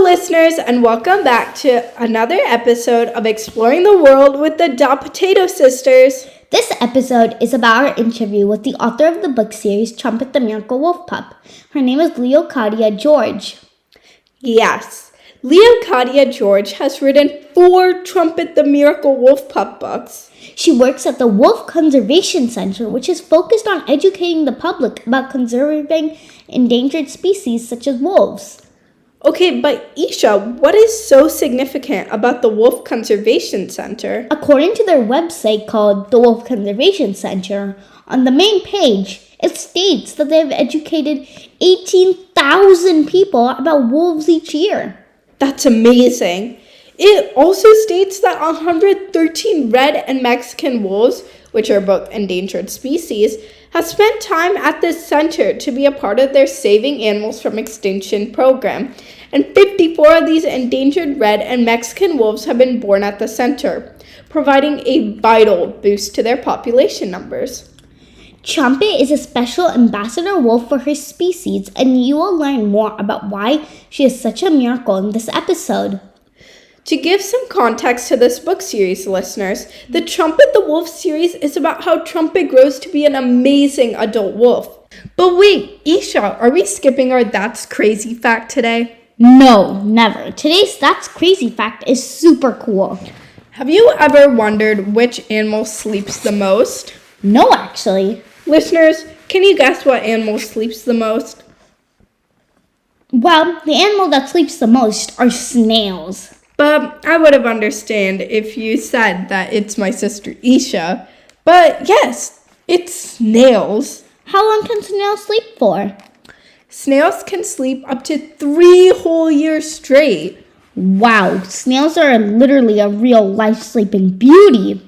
listeners, and welcome back to another episode of Exploring the World with the Dot Potato Sisters. This episode is about our interview with the author of the book series Trumpet the Wolf Pup. Her name is Leokadia George. Yes, Leokadia George has written 4 Trumpet the Wolf Pup books. She works at the Wolf Conservation Center, which is focused on educating the public about conserving endangered species such as wolves. Okay, but Isha, what is so significant about the Wolf Conservation Center? According to their website called the Wolf Conservation Center, on the main page, it states that they have educated 18,000 people about wolves each year. That's amazing. It also states that 113 red and Mexican wolves, which are both endangered species, have spent time at this center to be a part of their Saving Animals from Extinction program, and 54 of these endangered red and Mexican wolves have been born at the center, providing a vital boost to their population numbers. Trumpet is a special ambassador wolf for her species, and you will learn more about why she is such a miracle in this episode. To give some context to this book series, listeners, the Trumpet the Wolf series is about how Trumpet grows to be an amazing adult wolf. But wait, Isha, are we skipping our That's Crazy fact today? No, never. Today's That's Crazy fact is super cool. Have you ever wondered which animal sleeps the most? No, actually. Listeners, can you guess what animal sleeps the most? Well, the animal that sleeps the most are snails. But I would have understood if you said that it's my sister Isha. But yes, it's snails. How long can snails sleep for? Snails can sleep up to 3 whole years straight. Wow, snails are literally a real-life sleeping beauty.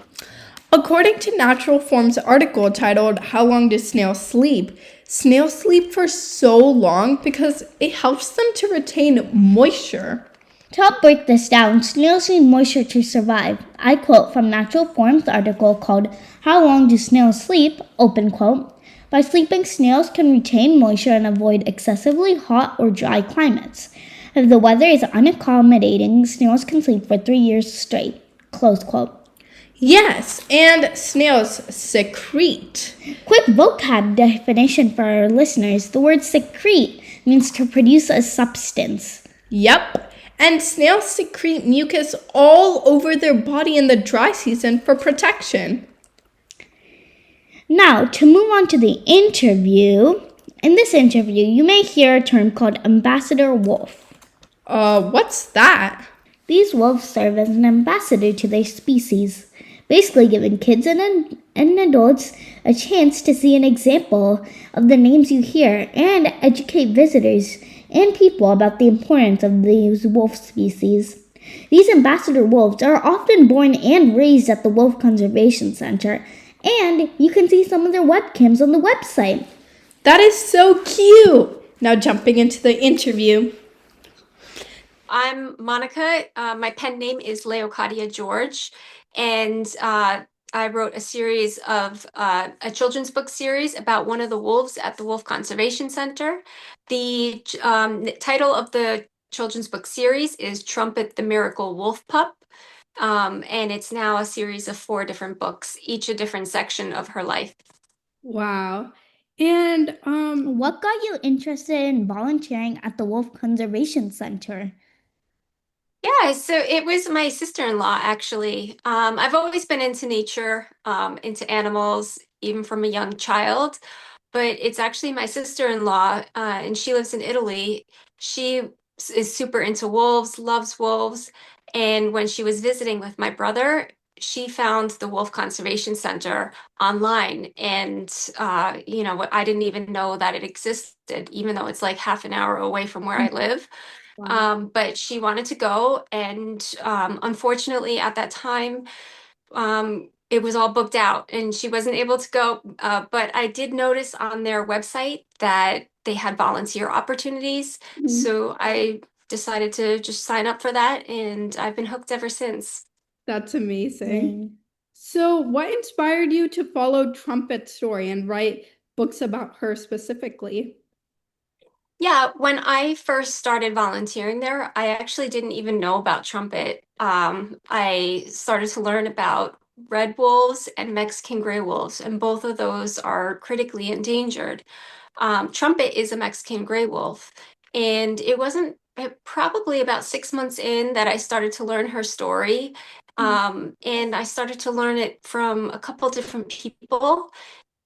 According to Natural Form's article titled How Long Do Snails Sleep? Snails sleep for so long because it helps them to retain moisture. To help break this down, snails need moisture to survive. I quote from Natural Form's article called How Long Do Snails Sleep? Open quote. By sleeping, snails can retain moisture and avoid excessively hot or dry climates. If the weather is unaccommodating, snails can sleep for 3 years straight. Close quote. Yes, and snails secrete. Quick vocab definition for our listeners. The word secrete means to produce a substance. Yep. And snails secrete mucus all over their body in the dry season for protection. Now, to move on to the interview. In this interview, you may hear a term called ambassador wolf. What's that? These wolves serve as an ambassador to their species, basically giving kids and adults a chance to see an example of the names you hear and educate visitors and people about the importance of these wolf species. These ambassador wolves are often born and raised at the Wolf Conservation Center, and you can see some of their webcams on the website. That is so cute! Now jumping into the interview. I'm Monica. My pen name is Leokadia George, and I wrote a series of a children's book series about one of the wolves at the Wolf Conservation Center. The title of the children's book series is Trumpet the Wolf Pup, and it's now a series of 4 different books, each a different section of her life. Wow. And What got you interested in volunteering at the Wolf Conservation Center? Yeah, so it was my sister-in-law, actually. I've always been into nature, into animals, even from a young child. But it's actually my sister-in-law, and she lives in Italy. She is super into wolves, loves wolves. And when she was visiting with my brother, she found the Wolf Conservation Center online. And, I didn't even know that it existed, even though it's like half an hour away from where I live. Wow. But she wanted to go, and unfortunately at that time, it was all booked out and she wasn't able to go. But I did notice on their website that they had volunteer opportunities. So I decided to just sign up for that, and I've been hooked ever since. That's amazing. So what inspired you to follow Trumpet's story and write books about her specifically? Yeah, when I first started volunteering there, I actually didn't even know about trumpet. I started to learn about red wolves and Mexican gray wolves, and both of those are critically endangered. Trumpet is a Mexican gray wolf, and it wasn't probably about 6 months in that I started to learn her story. And I started to learn it from a couple different people.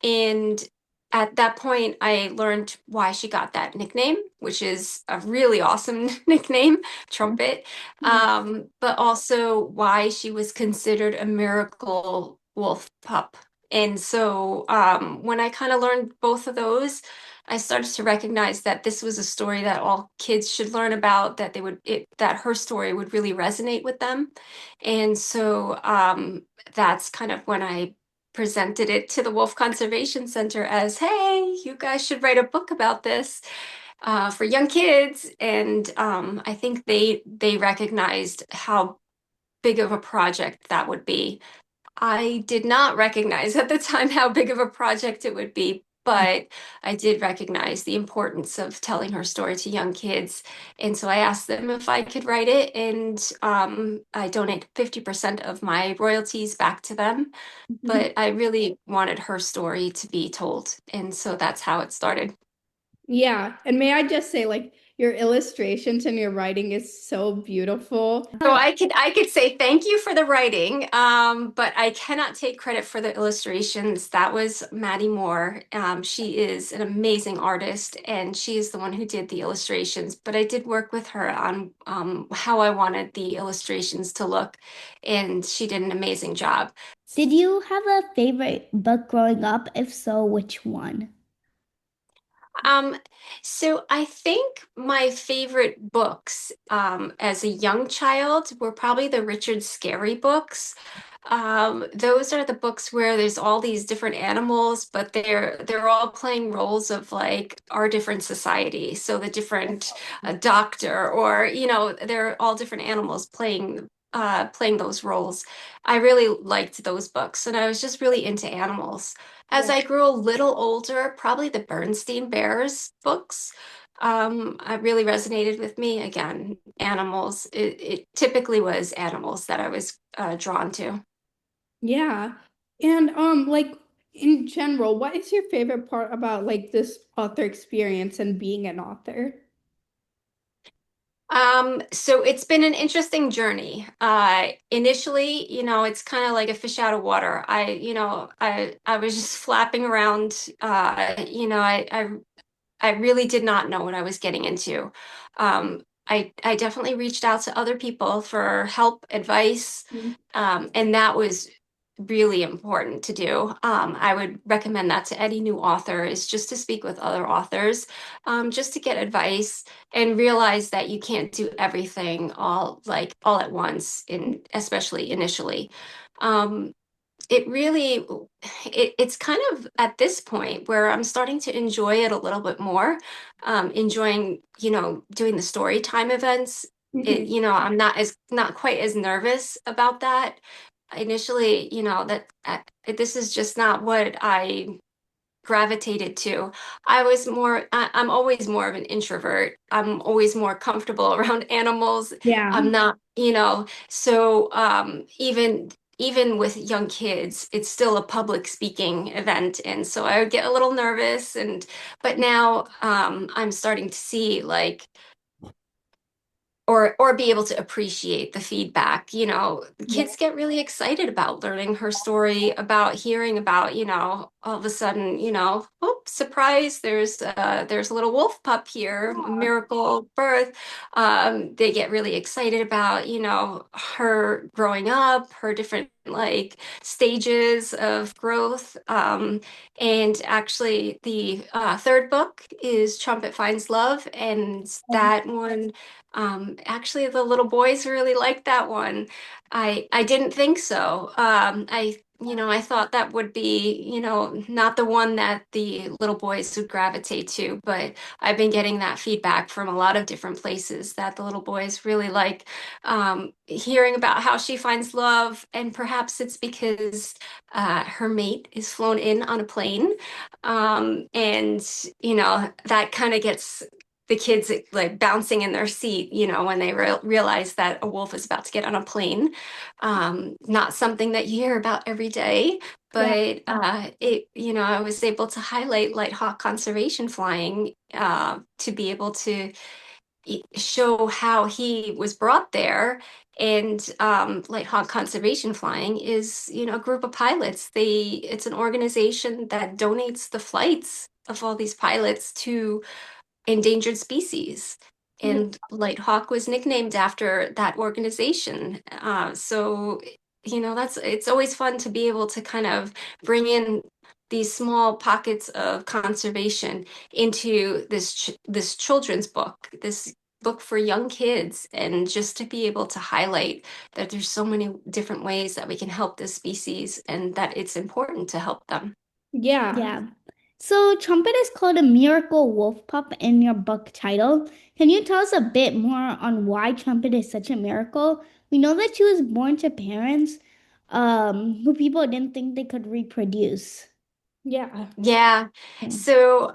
And at that point, I learned why she got that nickname, which is a really awesome nickname, Trumpet, but also why she was considered a miracle wolf pup. And so when I kind of learned both of those, I started to recognize that this was a story that all kids should learn about, that that her story would really resonate with them. And so that's kind of when I presented it to the Wolf Conservation Center as, hey, you guys should write a book about this for young kids. And I think they recognized how big of a project that would be. I did not recognize at the time how big of a project it would be, but I did recognize the importance of telling her story to young kids. And so I asked them if I could write it, and I donate 50% of my royalties back to them. Mhm. But I really wanted her story to be told. And so that's how it started. Yeah, and may I just say, like, your illustrations and your writing is so beautiful. So I could say thank you for the writing, but I cannot take credit for the illustrations. That was Maddie Moore. She is an amazing artist, and she is the one who did the illustrations. But I did work with her on how I wanted the illustrations to look, and she did an amazing job. Did you have a favorite book growing up? If so, which one? Um, so I think my favorite books as a young child were probably the Richard Scarry books. Those are the books where there's all these different animals, but they're all playing roles of like our different society. So the different doctor, or they're all different animals playing those roles. I really liked those books, and I was just really into animals. As Yeah. I grew a little older, probably the Bernstein Bears books really resonated with me. Again, animals. It typically was animals that I was drawn to. Yeah. And like in general, what is your favorite part about like this author experience and being an author? So it's been an interesting journey. Initially, it's kind of like a fish out of water. I was just flapping around. I really did not know what I was getting into. I definitely reached out to other people for help, advice, Mhm. and that was really important to do. I would recommend that to any new author, is just to speak with other authors, just to get advice and realize that you can't do everything all at once, especially initially. Um, it really it's kind of at this point where I'm starting to enjoy it a little bit more, enjoying doing the story time events. Mhm. I'm not quite as nervous about that initially. That this is just not what I gravitated to. I'm always more of an introvert. I'm always more comfortable around animals. Yeah. I'm not, so even with young kids, it's still a public speaking event. And so I would get a little nervous, but now I'm starting to see like or be able to appreciate the feedback. The Yeah. kids get really excited about learning her story, about hearing about, all of a sudden, oh, surprise, there's a little wolf pup here, a miracle birth. They get really excited about, her growing up, her different like stages of growth. And actually, the third book is Trumpet Finds Love, and that one, actually, the little boys really liked that one. I didn't think so. I thought that would be, not the one that the little boys would gravitate to, but I've been getting that feedback from a lot of different places that the little boys really like hearing about how she finds love, and perhaps it's because her mate is flown in on a plane, and that kind of gets the kids like bouncing in their seat, when they realize that a wolf is about to get on a plane. Not something that you hear about every day, Yeah. but I was able to highlight light hawk conservation flying to be able to show how he was brought there. And Light Hawk Conservation Flying is, a group of pilots. It's an organization that donates the flights of all these pilots to endangered species. Yeah. And Light Hawk was nicknamed after that organization. So, that's it's always fun to be able to kind of bring in these small pockets of conservation into this children's book, this book for young kids, and just to be able to highlight that there's so many different ways that we can help this species and that it's important to help them. Yeah. Yeah. So, Trumpet is called a miracle wolf pup in your book title. Can you tell us a bit more on why Trumpet is such a miracle? We know that she was born to parents who people didn't think they could reproduce. Yeah. Yeah. Yeah. So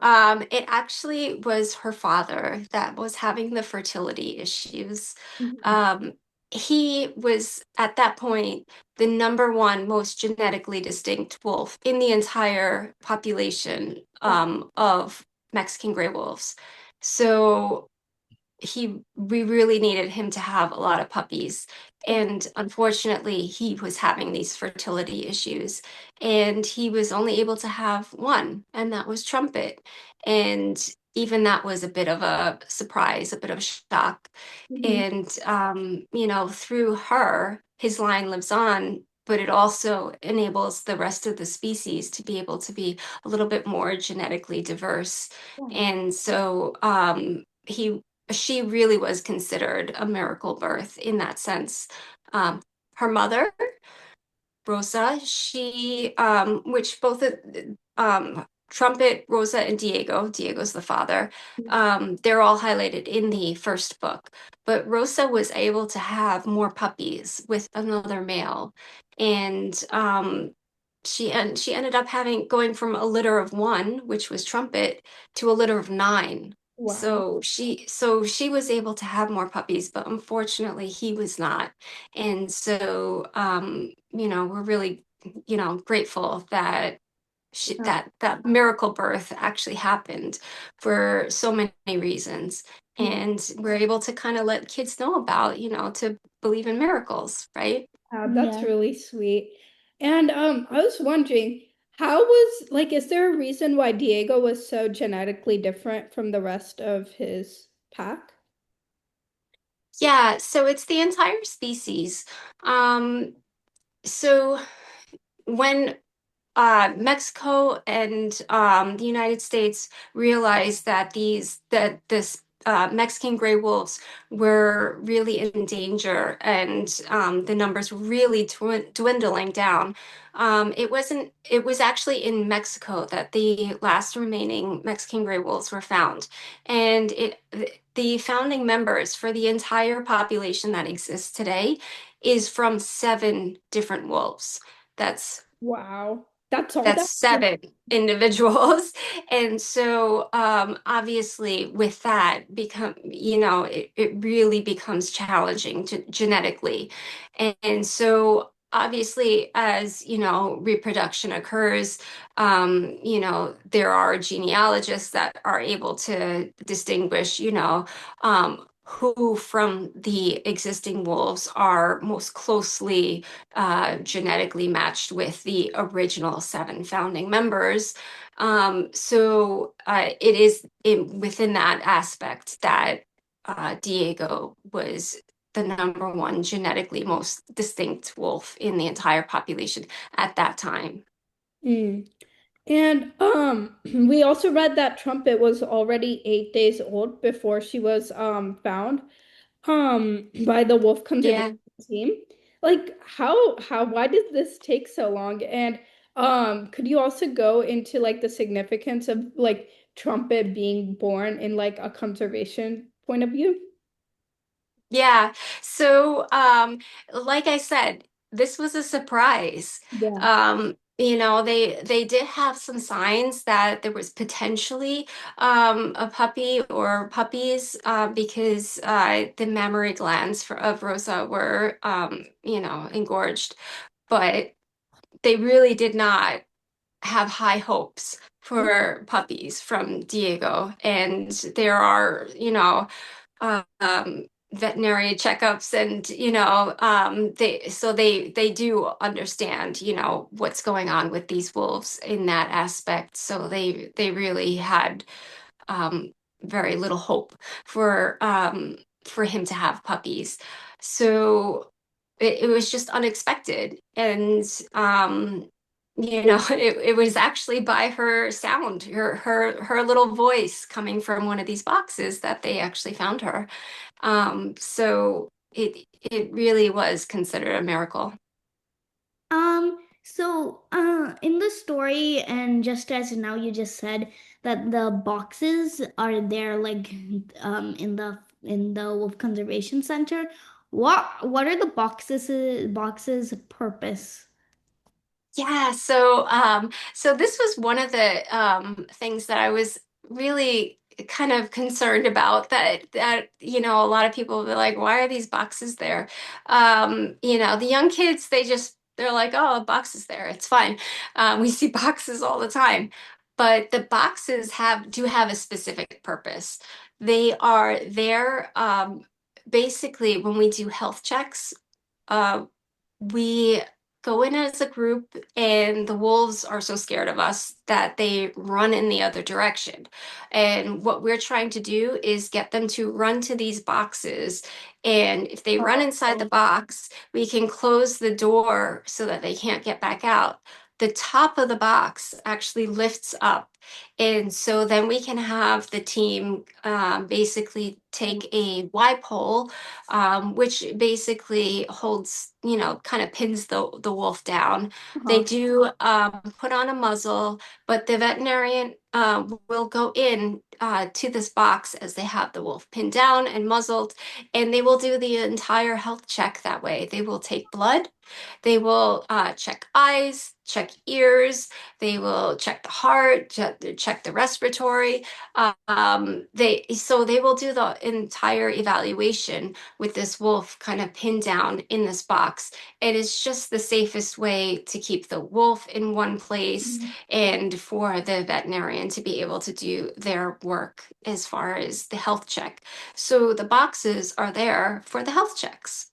it actually was her father that was having the fertility issues. Mhm. Um, he was at that point the number one most genetically distinct wolf in the entire population Wow. of Mexican gray wolves. So we really needed him to have a lot of puppies, Yeah. and unfortunately he was having these fertility issues, and he was only able to have one, and that was Trumpet. And even that was a bit of a surprise, a bit of a shock. Mhm. And through her his line lives on, but it also enables the rest of the species to be able to be a little bit more genetically diverse. Yeah. And so she really was considered a miracle birth in that sense. Her mother, Rosa, which both Trumpet, Rosa, and Diego's the father, they're all highlighted in the first book. But Rosa was able to have more puppies with another male. And she ended up going from a litter of one, which was Trumpet, to a litter of nine. Wow. So she was able to have more puppies, but unfortunately he was not. And so we're really, grateful that Yeah. that miracle birth actually happened for so many reasons. Yeah. And we're able to kind of let kids know about, to believe in miracles, right? That's Yeah. really sweet. And I was wondering, is there a reason why Diego was so genetically different from the rest of his pack? Yeah, so it's the entire species. So when Mexico and the United States realized that this Mexican gray wolves were really in danger, and the numbers were really dwindling down. It was actually in Mexico that the last remaining Mexican gray wolves were found, and the founding members for the entire population that exists today is from seven different wolves. That's Wow. That's all that's that. seven individuals. And so obviously with that it really becomes challenging genetically. And so obviously as reproduction occurs, there are genealogists that are able to distinguish who from the existing wolves are most closely genetically matched with the original seven founding members. It is within that aspect that Diego was the number one genetically most distinct wolf in the entire population at that time. Mm. And we also read that Trumpet was already 8 days old before she was found by the wolf conservation Yeah. team. Like why did this take so long? And could you also go into like the significance of like Trumpet being born in like a conservation point of view? Yeah. So, like I said, this was a surprise. Yeah. they did have some signs that there was potentially a puppy or puppies because the mammary glands of Rosa were engorged, but they really did not have high hopes for puppies from Diego. And there are, veterinary checkups and they do understand what's going on with these wolves in that aspect, so they really had um very little hope for him to have puppies. So it was just unexpected. And it was actually by her sound, her little voice coming from one of these boxes that they actually found her. So it really was considered a miracle. In the story, and just as now you just said that the boxes are there, like, in the Wolf Conservation Center. What are the boxes' purpose? Yeah, so this was one of the things that I was really kind of concerned about, that a lot of people were like, why are these boxes there? The young kids, they're like, oh, a box is there, it's fine. We see boxes all the time. But the boxes do have a specific purpose. They are there basically when we do health checks. Uh, we go in as a group, and the wolves are so scared of us that they run in the other direction. And what we're trying to do is get them to run to these boxes. And if they run inside the box, we can close the door so that they can't get back out. The top of the box actually lifts up. And so then we can have the team basically take a Y pole, which basically holds, kind of pins the wolf down. They Uh-huh. do put on a muzzle, but the veterinarian will go in to this box as they have the wolf pinned down and muzzled, and they will do the entire health check that way. They will take blood, they will check eyes, check ears, they will check the heart, check the respiratory. They will do the entire evaluation with this wolf kind of pinned down in this box. It is just the safest way to keep the wolf in one place and for the veterinarian to be able to do their work as far as the health check. So the boxes are there for the health checks.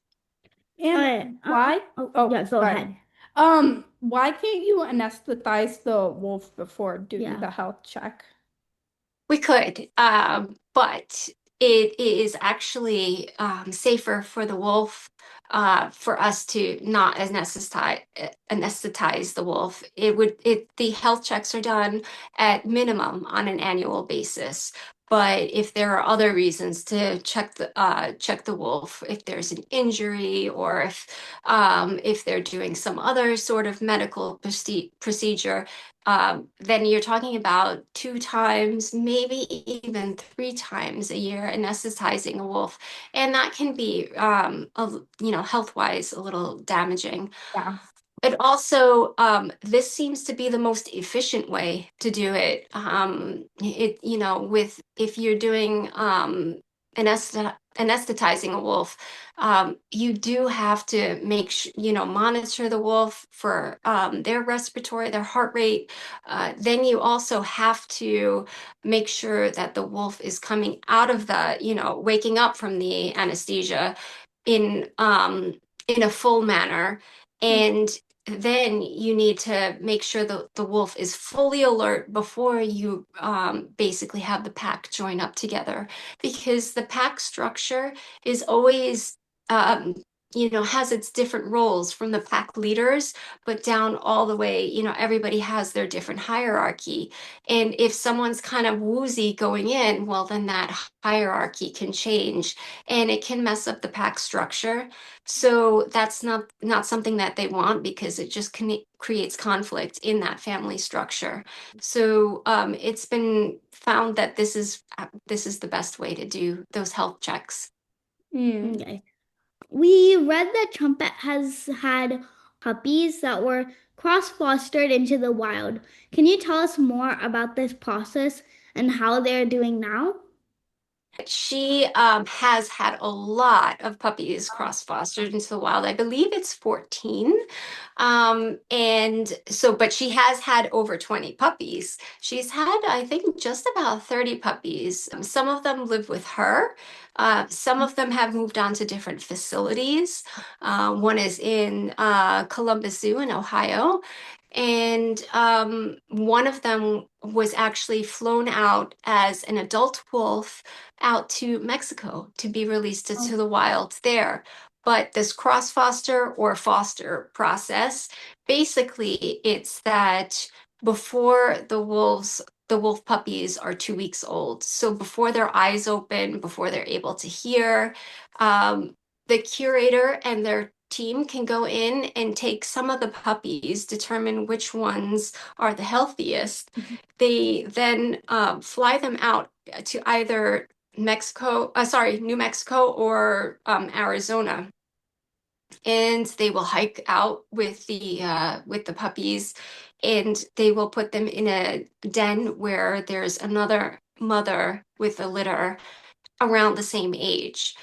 And why? Oh, Oh, yeah, go sorry. ahead. Why can't you anesthetize the wolf before doing Yeah. the health check? We could, but it is actually safer for the wolf, for us to not anesthetize the wolf. The health checks are done at minimum on an annual basis. But if there are other reasons to check the wolf, if there's an injury, or if they're doing some other sort of medical procedure, then you're talking about 2 times, maybe even 3 times a year anesthetizing a wolf. And that can be, health-wise a little damaging. Yeah. But also, this seems to be the most efficient way to do it. With if you're doing anesthetizing a wolf, you do have to monitor the wolf for their respiratory, their heart rate. Then you also have to make sure that the wolf is coming out of waking up from the anesthesia in in a full manner. And then you need to make sure the wolf is fully alert before you basically have the pack join up together, because the pack structure is always has its different roles from the pack leaders, but down all the way, everybody has their different hierarchy. And if someone's kind of woozy going in, well, then that hierarchy can change and it can mess up the pack structure. So that's not something that they want, because it just creates conflict in that family structure. So it's been found that this is the best way to do those health checks. Hmm. Okay. We read that Trumpet has had puppies that were cross-fostered into the wild. Can you tell us more about this process and how they're doing now? She has had a lot of puppies cross-fostered into the wild. I believe it's 14. And so, but she has had over 20 puppies. She's had, I think, just about 30 puppies. Some of them live with her. Some of them have moved on to different facilities. One is in Columbus Zoo in Ohio. And one of them was actually flown out as an adult wolf out to Mexico to be released to the wild there. But this cross foster or foster process, basically, it's that before the wolf puppies are 2 weeks old. So before their eyes open, before they're able to hear, the curator and their team can go in and take some of the puppies, determine which ones are the healthiest. They then fly them out to either New Mexico or Arizona, and they will hike out with the puppies, and they will put them in a den where there's another mother with a litter around the same age.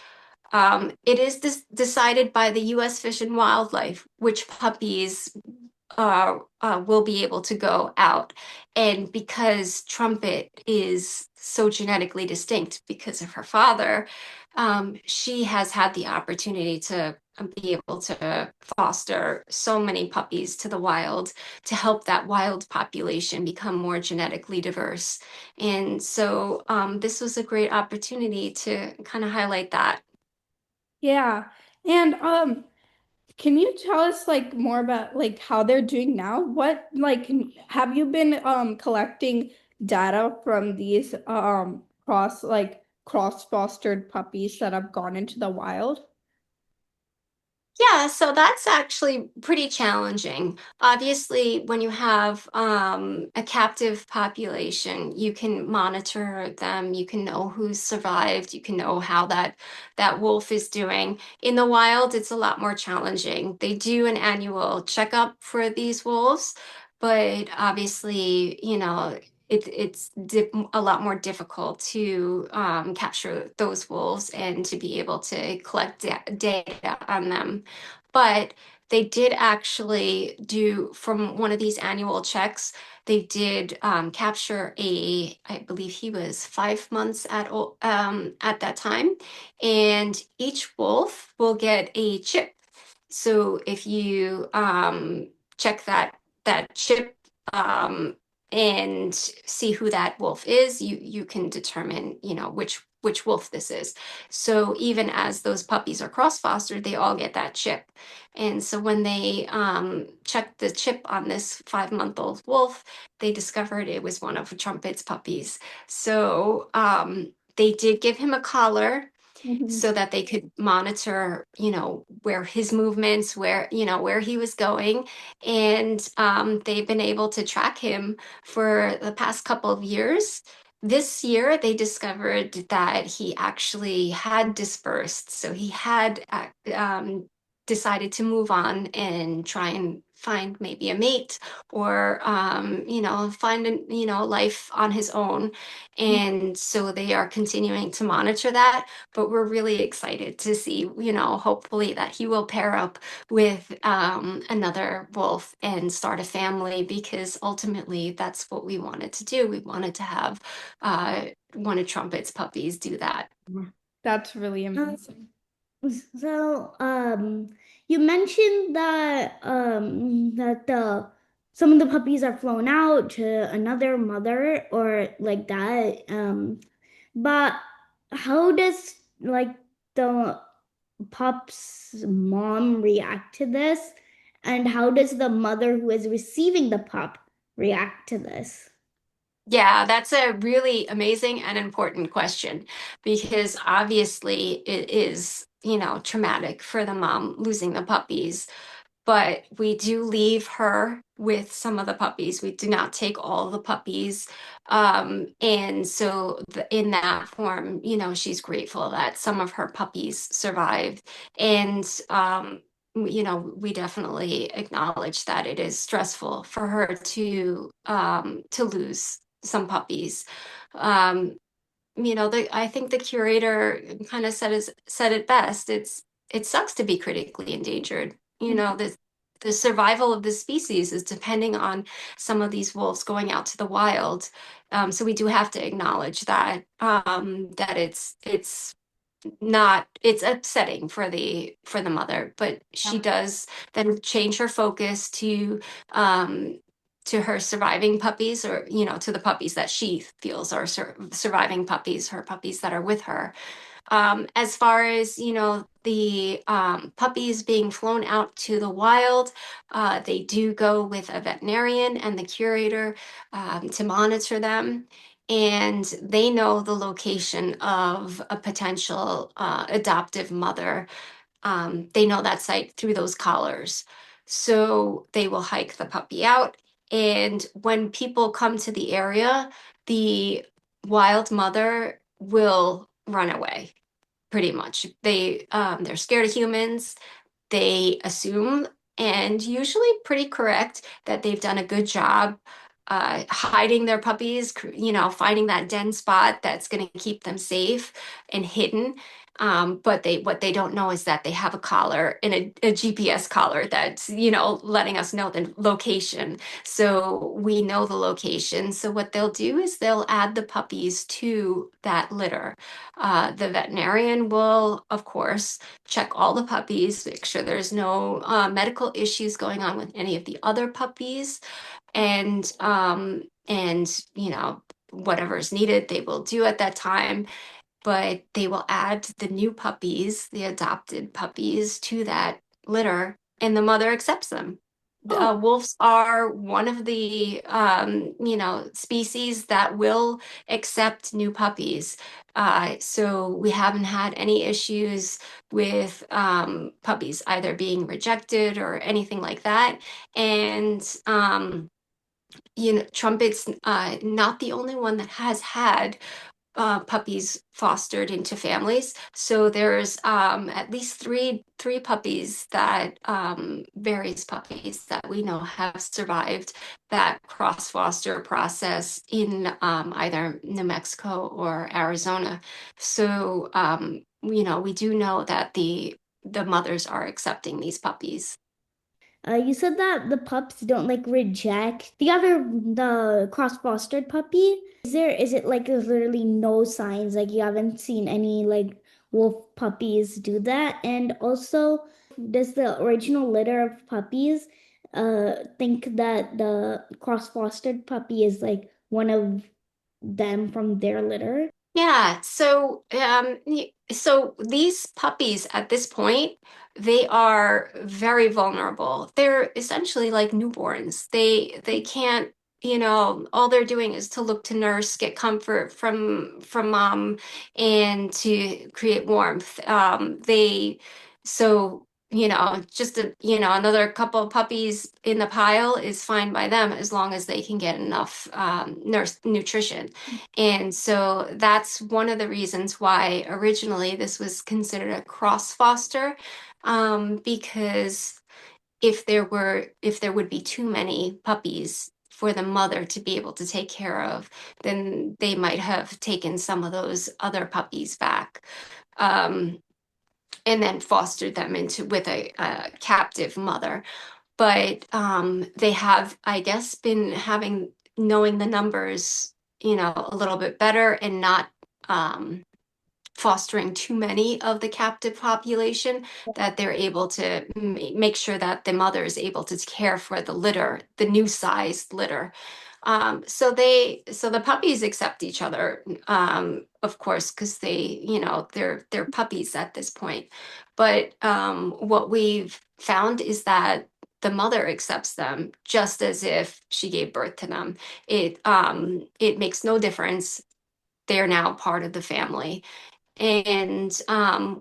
It is decided by the U.S. Fish and Wildlife which puppies will be able to go out. And because Trumpet is so genetically distinct because of her father, she has had the opportunity to be able to foster so many puppies to the wild to help that wild population become more genetically diverse. And so this was a great opportunity to kind of highlight that. Yeah. And can you tell us like more about like how they're doing now? What like have you been collecting data from these cross-fostered puppies that have gone into the wild? Yeah, so that's actually pretty challenging. Obviously, when you have a captive population, you can monitor them, you can know who's survived, you can know how that wolf is doing. In the wild, it's a lot more challenging. They do an annual checkup for these wolves, but obviously, it's a lot more difficult to capture those wolves and to be able to collect data on them. But they did actually do, from one of these annual checks, they did capture I believe he was 5 months at that time, and each wolf will get a chip. So if you check that chip and see who that wolf is, you can determine, which wolf this is. So even as those puppies are cross-fostered, they all get that chip. And so when they checked the chip on this 5-month-old wolf, they discovered it was one of Trumpet's puppies. So they did give him a collar Mhm. so that they could monitor, where his movements, where he was going. And they've been able to track him for the past couple of years. This year, they discovered that he actually had dispersed. So he had decided to move on and try and find maybe a mate, or find life on his own. And so they are continuing to monitor that, but we're really excited to see, hopefully that he will pair up with another wolf and start a family, because ultimately that's what we wanted to do. We wanted to have one of Trumpet's puppies do that. That's really Uh, amazing. So, you mentioned that the some of the puppies are flown out to another mother or like that. But how does like the pup's mom react to this? And how does the mother who is receiving the pup react to this? Yeah, that's a really amazing and important question, because obviously it is, traumatic for the mom losing the puppies. But we do leave her with some of the puppies. We do not take all the puppies. And so in that form, she's grateful that some of her puppies survived. And we definitely acknowledge that it is stressful for her to lose some puppies. Um, I think the curator kind of said it best. It sucks to be critically endangered. The survival of the species is depending on some of these wolves going out to the wild. So we do have to acknowledge that it's not it's upsetting for the mother, but she does then change her focus um to her surviving puppies, or to the puppies that she feels are surviving puppies, her puppies that are with her. As far as, the puppies being flown out to the wild, they do go with a veterinarian and the curator to monitor them. And they know the location of a potential adoptive mother. They know that site through those collars. So they will hike the puppy out. And when people come to the area, the wild mother will run away pretty much. They're scared of humans. They assume, and usually pretty correct, that they've done a good job hiding their puppies, finding that den spot that's going to keep them safe and hidden. But what they don't know is that they have a collar and a GPS collar that's, letting us know the location. So we know the location. So what they'll do is they'll add the puppies to that litter. The veterinarian will, of course, check all the puppies, make sure there's no medical issues going on with any of the other puppies, and whatever is needed, they will do at that time. But they will add the new puppies, the adopted puppies, to that litter, and the mother accepts them. Oh, Wolves are one of the species that will accept new puppies. So we haven't had any issues with puppies either being rejected or anything like that. And Trumpet's not the only one that has had puppies fostered into families. So there's at least three puppies that various puppies that we know have survived that cross foster process in either New Mexico or Arizona. So we do know that the mothers are accepting these puppies. You said that the pups don't like reject the cross-fostered puppy. Is it like there's literally no signs, like you haven't seen any like wolf puppies do that? And also, does the original litter of puppies think that the cross-fostered puppy is like one of them from their litter? Yeah, so these puppies at this point, they are very vulnerable. They're essentially like newborns. They can't, all they're doing is to look to nurse, get comfort from mom, and to create warmth. Just another couple of puppies in the pile is fine by them, as long as they can get enough nurse nutrition. And so that's one of the reasons why originally this was considered a cross foster, because if there would be too many puppies for the mother to be able to take care of, then they might have taken some of those other puppies back. Um, and then fostered them into with a captive mother. But they have, I guess, been having knowing the numbers, a little bit better, and not um, fostering too many of the captive population, that they're able to make sure that the mother is able to care for the litter, the new sized litter. So the puppies accept each other, of course, because they're puppies at this point. But what we've found is that the mother accepts them just as if she gave birth to them. It makes no difference. They're now part of the family. And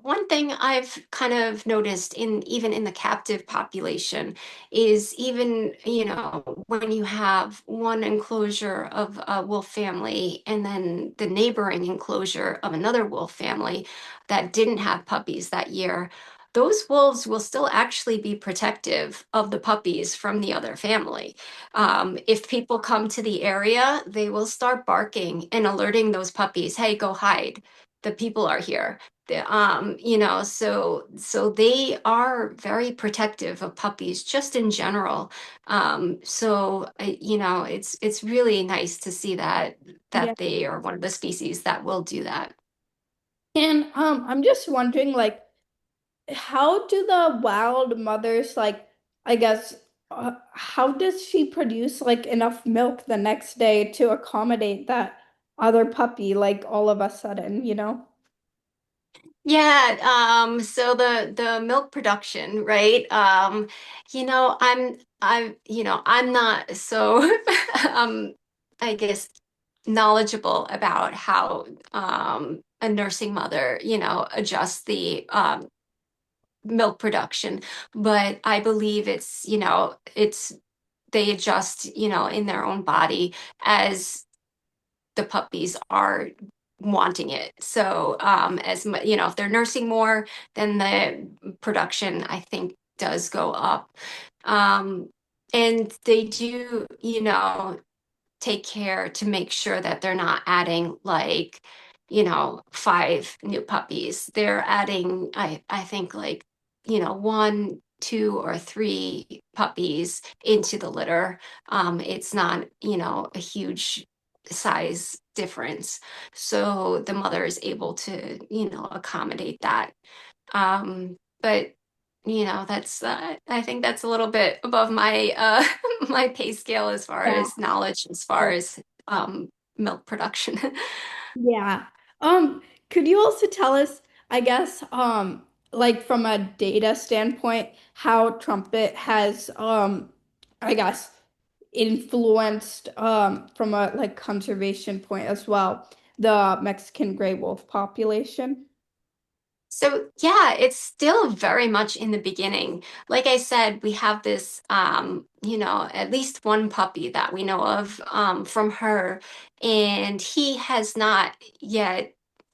one thing I've kind of noticed even in the captive population is, even, when you have one enclosure of a wolf family and then the neighboring enclosure of another wolf family that didn't have puppies that year, those wolves will still actually be protective of the puppies from the other family. If people come to the area, they will start barking and alerting those puppies, hey, go hide. The people are here. So they are very protective of puppies just in general. It's really nice to see that Yeah. they are one of the species that will do that. And I'm just wondering, like, how do the wild mothers, like, I guess, how does she produce like enough milk the next day to accommodate that other puppy, like all of a sudden, you know? Yeah, so the milk production, right? I'm not so I guess knowledgeable about how a nursing mother, adjusts the milk production, but I believe it's they adjust, in their own body as the puppies are wanting it. So, if they're nursing more, then the production, I think, does go up. Um, and they do, take care to make sure that they're not adding like, five new puppies. They're adding, I think like, one, two, or three puppies into the litter. It's not, a huge size difference. So the mother is able to, accommodate that. But that's I think that's a little bit above my my pay scale as far Yeah. as knowledge, as far as milk production. Yeah. Could you also tell us, I guess, like from a data standpoint, how Trumpet has, I guess, influenced, from a like conservation point as well, the Mexican gray wolf population? So yeah, it's still very much in the beginning. Like I said, we have this, at least one puppy that we know of from her, and he has not yet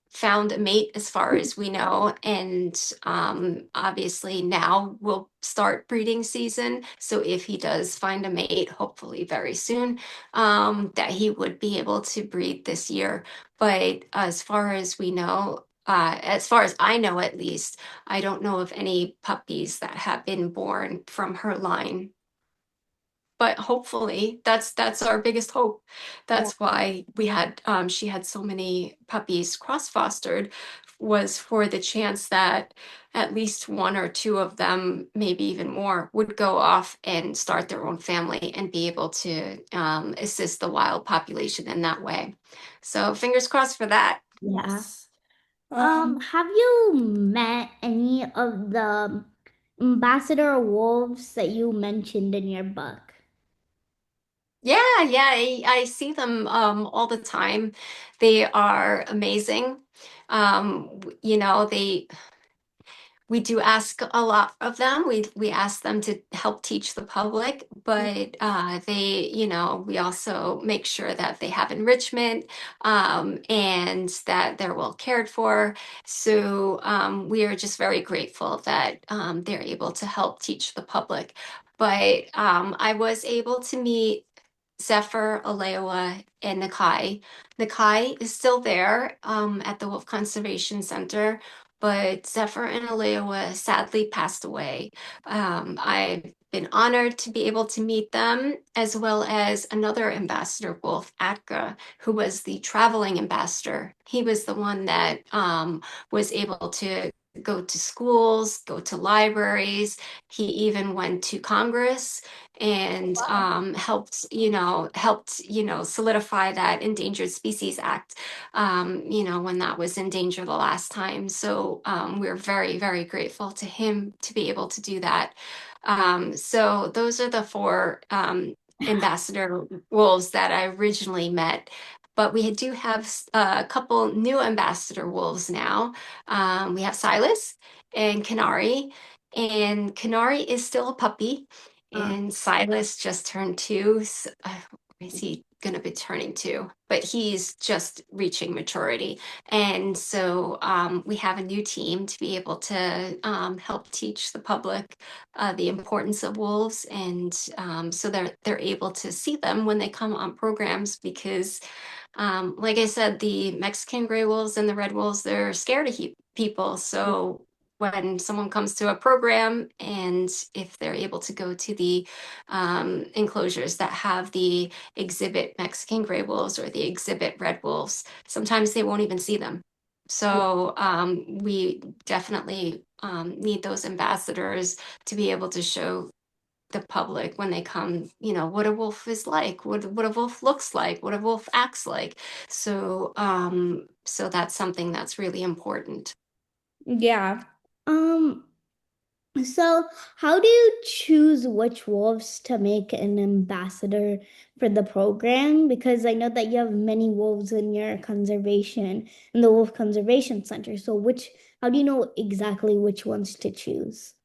found a mate as far as we know. And obviously now will start breeding season. So if he does find a mate, hopefully very soon, that he would be able to breed this year. But as far as we know, as far as I know at least, I don't know of any puppies that have been born from her line. But hopefully, that's our biggest hope. Yeah. That's why she had so many puppies cross fostered, was for the chance that at least one or two of them, maybe even more, would go off and start their own family and be able to assist the wild population in that way. So fingers crossed for that. Yeah. Yes. Um, Have you met any of the ambassador wolves that you mentioned in your book? Yeah, I see them all the time. They are amazing. They we do ask a lot of them. We ask them to help teach the public, but we also make sure that they have enrichment and that they're well cared for. So we are just very grateful that they're able to help teach the public. But I was able to meet Zephyr, Alewa, and Nakai. Nakai is still there at the Wolf Conservation Center, but Zephyr and Alewa sadly passed away. I've been honored to be able to meet them, as well as another ambassador wolf, Atka, who was the traveling ambassador. He was the one that was able to go to schools, go to libraries. He even went to Congress and helped solidify that Endangered Species Act, when that was in danger the last time. So we're very, very grateful to him to be able to do that. So those are the four ambassador wolves that I originally met. But we do have a couple new ambassador wolves now. We have Silas and Canary, and Canary is still a puppy, Uh, and Silas just turned two. is he going to be turning to? But he's just reaching maturity. And so we have a new team to be able to help teach the public the importance of wolves. And so they're able to see them when they come on programs because like I said, the Mexican gray wolves and the red wolves, they're scared of people. So when someone comes to a program and if they're able to go to the enclosures that have the exhibit Mexican gray wolves or the exhibit red wolves, sometimes they won't even see them. So we definitely need those ambassadors to be able to show the public when they come, what a wolf is like, what a wolf looks like, what a wolf acts like. So that's something that's really important. Yeah. Um, so how do you choose which wolves to make an ambassador for the program? Because I know that you have many wolves in your conservation, in the Wolf Conservation Center. So how do you know exactly which ones to choose?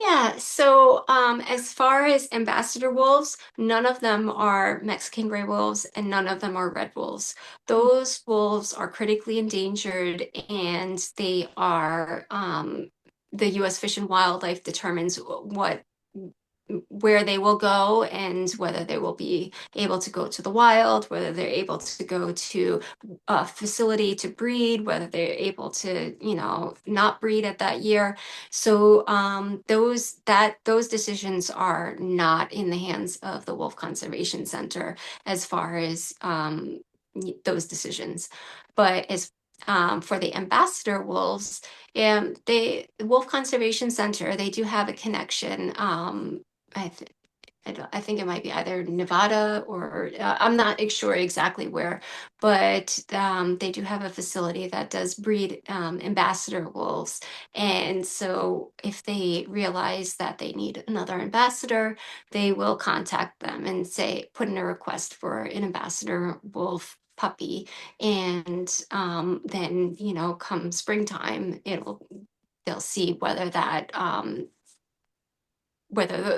Yeah, so as far as ambassador wolves, none of them are Mexican gray wolves and none of them are red wolves. Those wolves are critically endangered and they are the U.S. Fish and Wildlife determines where they will go and whether they will be able to go to the wild, whether they're able to go to a facility to breed, whether they're able to, not breed at that year. So those decisions are not in the hands of the Wolf Conservation Center as far as those decisions. But as for the ambassador wolves, the Wolf Conservation Center, they do have a connection. I, th- I think it might be either Nevada or I'm not sure exactly where, but they do have a facility that does breed ambassador wolves. And so if they realize that they need another ambassador, they will contact them and say, put in a request for an ambassador wolf puppy. And then, come springtime, they'll see whether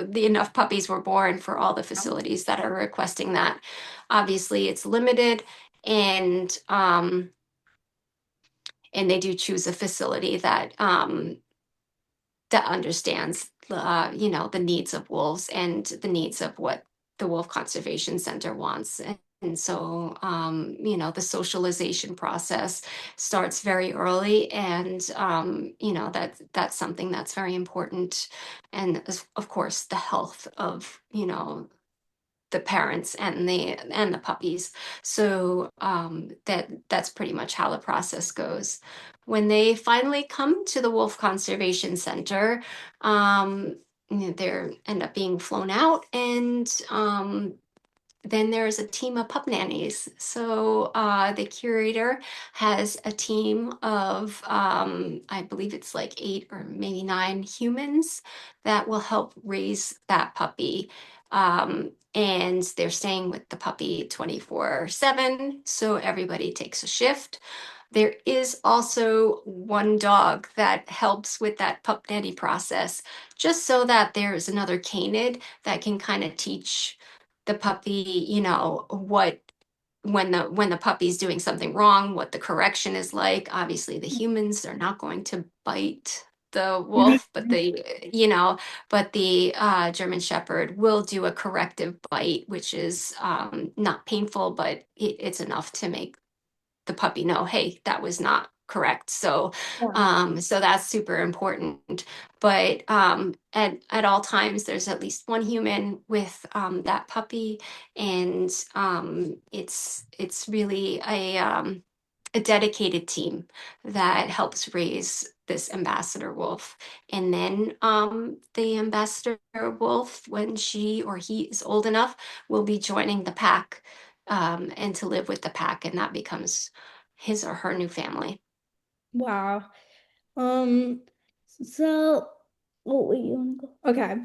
the enough puppies were born for all the facilities that are requesting that. Obviously, it's limited, and and they do choose a facility that understands the needs of wolves and the needs of what the Wolf Conservation Center wants. And so, the socialization process starts very early, and that's something that's very important. And of course, the health of the parents and the puppies. So that's pretty much how the process goes. When they finally come to the Wolf Conservation Center, they end up being flown out, and then there's a team of pup nannies. So the curator has a team of, I believe it's like 8 or maybe 9 humans that will help raise that puppy. And they're staying with the puppy 24/7. So everybody takes a shift. There is also one dog that helps with that pup nanny process, just so that there's another canid that can kind of teach the puppy, what when the puppy's doing something wrong, what the correction is like. Obviously, the humans are not going to bite the wolf, but the German Shepherd will do a corrective bite, which is not painful, but it's enough to make the puppy know, hey, that was not correct. So that's super important. But at all times, there's at least one human with that puppy, and it's really a dedicated team that helps raise this ambassador wolf. And then the ambassador wolf, when she or he is old enough, will be joining the pack and to live with the pack, and that becomes his or her new family. Wow. Um, So, oh, wait, you want to go? okay.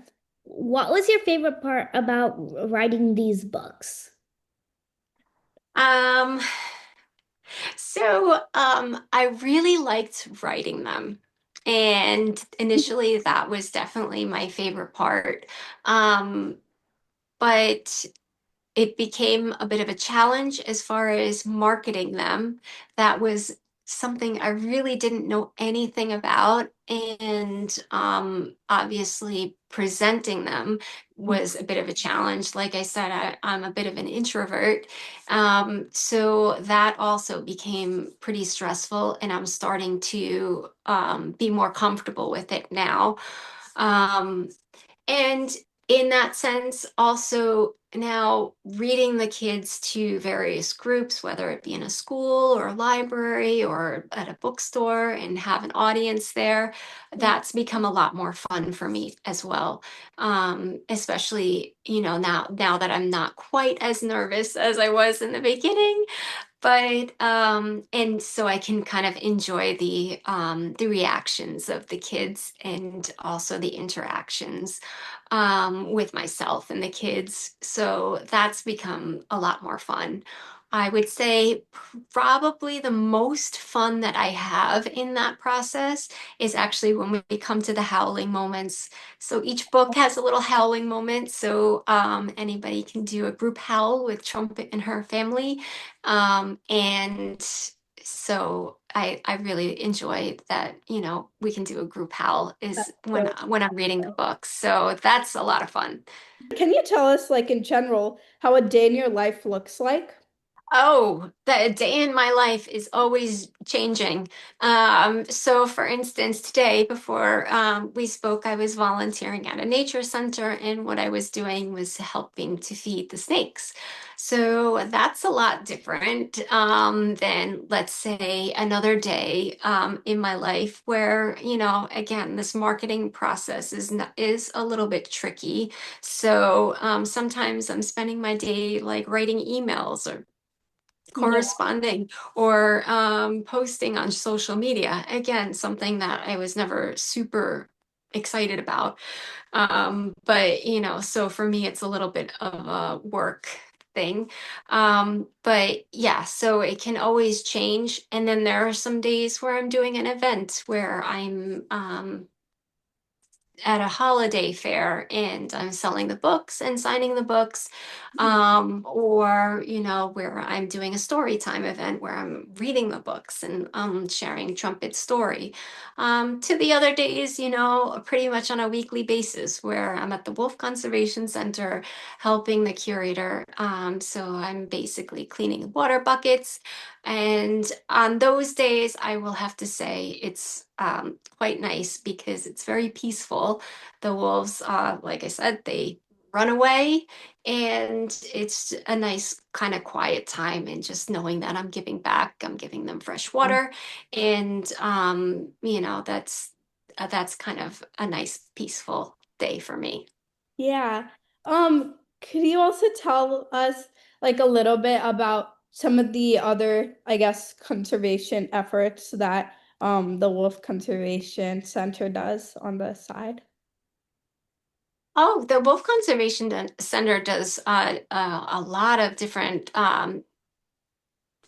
What was your favorite part about writing these books? Um, so I really liked writing them. And initially, that was definitely my favorite part. But it became a bit of a challenge as far as marketing them. That was something I really didn't know anything about. And obviously, presenting them was a bit of a challenge. Like I said, I'm a bit of an introvert. So that also became pretty stressful, and I'm starting to be more comfortable with it now. Um, and in that sense, also now reading the kids to various groups, whether it be in a school or a library or at a bookstore and have an audience there, that's become a lot more fun for me as well. Especially, now that I'm not quite as nervous as I was in the beginning. But and so I can kind of enjoy the reactions of the kids and also the interactions with myself and the kids. So that's become a lot more fun. I would say probably the most fun that I have in that process is actually when we come to the howling moments. So each book has a little howling moment. So anybody can do a group howl with Trumpet and her family. And so I really enjoy that, we can do a group howl is when I'm reading the book. So that's a lot of fun. Can you tell us, like in general, how a day in your life looks like? Oh, the day in my life is always changing. So for instance, today before we spoke, I was volunteering at a nature center, and what I was doing was helping to feed the snakes. So that's a lot different than, let's say, another day in my life where, again, this marketing process is a little bit tricky. So sometimes I'm spending my day like writing emails or Yeah. corresponding or posting on social media. Again, something that I was never super excited about. But, so for me, it's a little bit of a work thing. But yeah, so it can always change. And then there are some days where I'm doing an event where I'm at a holiday fair and I'm selling the books and signing the books, or where I'm doing a story time event where I'm reading the books and sharing Trumpet's story. To the other days, pretty much on a weekly basis where I'm at the Wolf Conservation Center helping the curator. So I'm basically cleaning the water buckets, and on those days, I will have to say it's quite nice because it's very peaceful. The wolves, like I said, they run away, and it's a nice kind of quiet time. And just knowing that I'm giving back, I'm giving them fresh water, and that's kind of a nice, peaceful day for me. Yeah. Could you also tell us like a little bit about some of the other, I guess, conservation efforts that the Wolf Conservation Center does on the side? Oh, the Wolf Conservation Center does a lot of different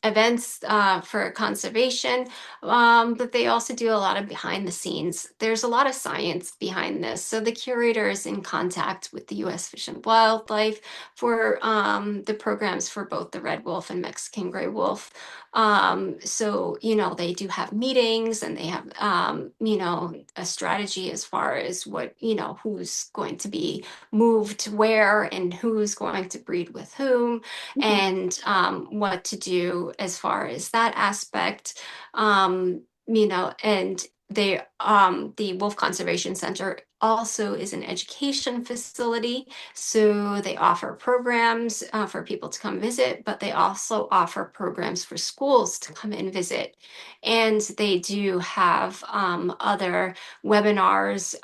events for conservation, but they also do a lot of behind the scenes. There's a lot of science behind this. So the curator is in contact with the U.S. Fish and Wildlife for the programs for both the red wolf and Mexican gray wolf. So, they do have meetings, and they have, a strategy as far as what, who's going to be moved where and who's going to breed with whom, Mhm. and what to do as far as that aspect. And the Wolf Conservation Center also is an education facility, so they offer programs for people to come visit, but they also offer programs for schools to come and visit. And they do have other webinars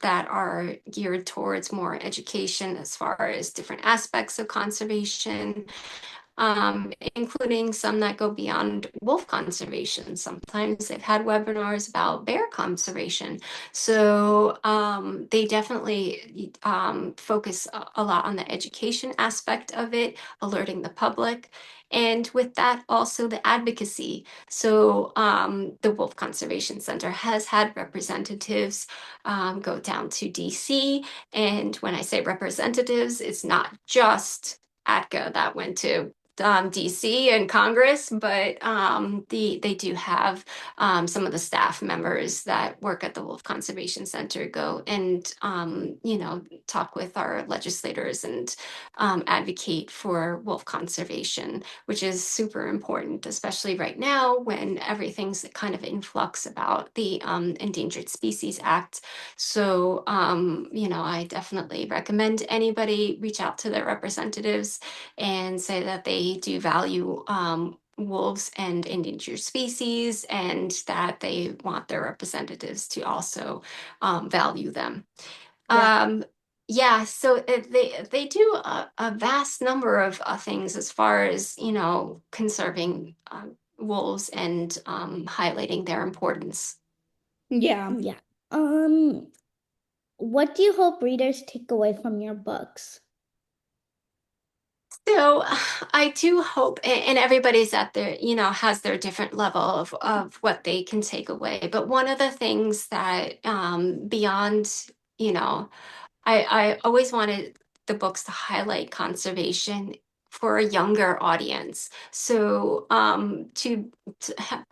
that are geared towards more education as far as different aspects of conservation, including some that go beyond wolf conservation. Sometimes they've had webinars about bear conservation. So they definitely focus a lot on the education aspect of it, alerting the public. And with that, also the advocacy. So the Wolf Conservation Center has had representatives go down to DC. And when I say representatives, it's not just ATCA that went to DC and Congress, but they do have some of the staff members that work at the Wolf Conservation Center go and talk with our legislators and advocate for wolf conservation, which is super important, especially right now when everything's kind of in flux about the Endangered Species Act. So I definitely recommend anybody reach out to their representatives and say that they do value wolves and endangered species, and that they want their representatives to also value them. Yeah. Yeah, so they do a vast number of things as far as conserving wolves and highlighting their importance. Yeah. Yeah. What do you hope readers take away from your books? So I do hope, and everybody's at their, has their different level of what they can take away. But one of the things that beyond, you know, I always wanted the books to highlight conservation for a younger audience. So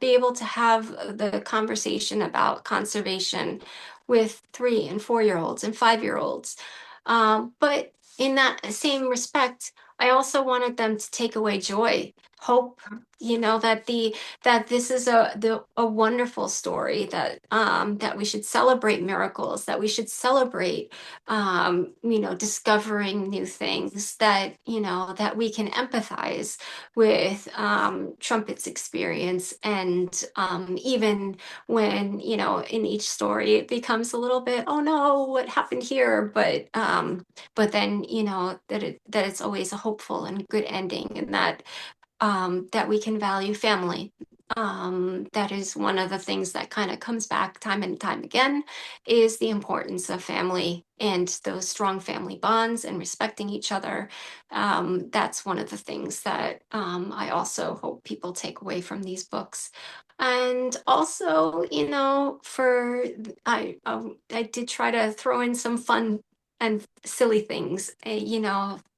be able to have the conversation about conservation with 3 and 4 year olds and 5 year olds. But in that same respect, I also wanted them to take away joy, hope, that this is a wonderful story, that we should celebrate miracles, that we should celebrate discovering new things, that we can empathize with Trumpet's experience. And even when, in each story, it becomes a little bit, oh no, what happened here? But then, that it's always a hopeful and good ending, and that we can value family. That is one of the things that kind of comes back time and time again, is the importance of family and those strong family bonds and respecting each other. That's one of the things that I also hope people take away from these books. And also, I did try to throw in some fun and silly things.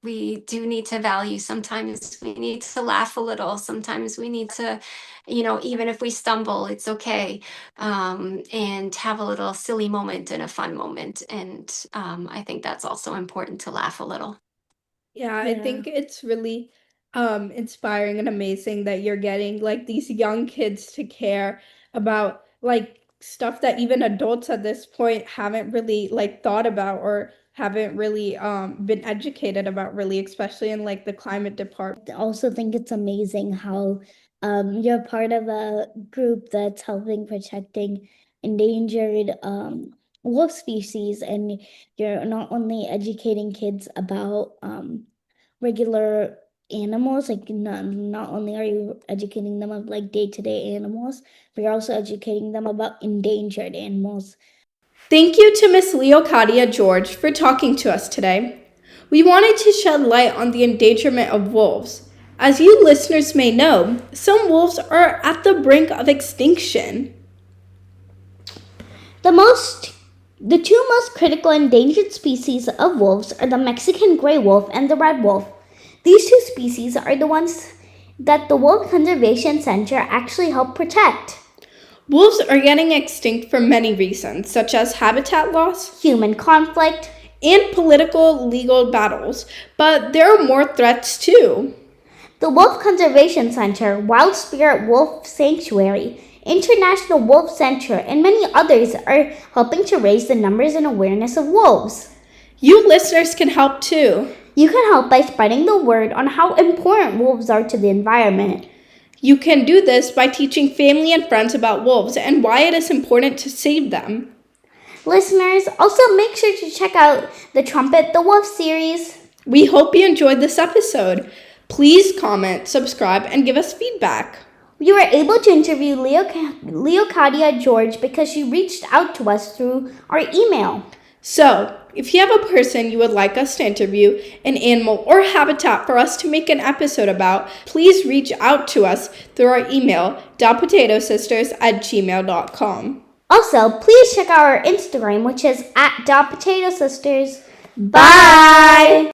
We do need to value. Sometimes we need to laugh a little. Sometimes we need to, even if we stumble, it's okay. And have a little silly moment and a fun moment. And I think that's also important, to laugh a little. Yeah, I Yeah. think it's really inspiring and amazing that you're getting like these young kids to care about like stuff that even adults at this point haven't really like thought about or haven't really been educated about, really, especially in like the climate department. I also think it's amazing how you're part of a group that's helping protecting endangered wolf species, and you're not only educating kids about regular animals, like not only are you educating them of like day-to-day animals, but you're also educating them about endangered animals. Thank you to Miss Leokadia George for talking to us today. We wanted to shed light on the endangerment of wolves. As you listeners may know, some wolves are at the brink of extinction. The two most critical endangered species of wolves are the Mexican gray wolf and the red wolf. These two species are the ones that the Wolf Conservation Center actually helped protect. Wolves are getting extinct for many reasons, such as habitat loss, Human conflict, and political legal battles, but there are more threats too. the Wolf Conservation Center, Wild Spirit Wolf Sanctuary, International Wolf Center, and many others are helping to raise the numbers and awareness of wolves. You listeners can help too. You can help by spreading the word on how important wolves are to the environment. You can do this by teaching family and friends about wolves and why it is important to save them. Listeners, also make sure to check out the Trumpet the Wolf series. We hope you enjoyed this episode. Please comment, subscribe, and give us feedback. We were able to interview Leokadia George because she reached out to us through our email. So, if you have a person you would like us to interview, an animal or habitat for us to make an episode about, please reach out to us through our email, dotpotatosisters@gmail.com. Also, please check out our Instagram, which is @dotpotatosisters. Bye!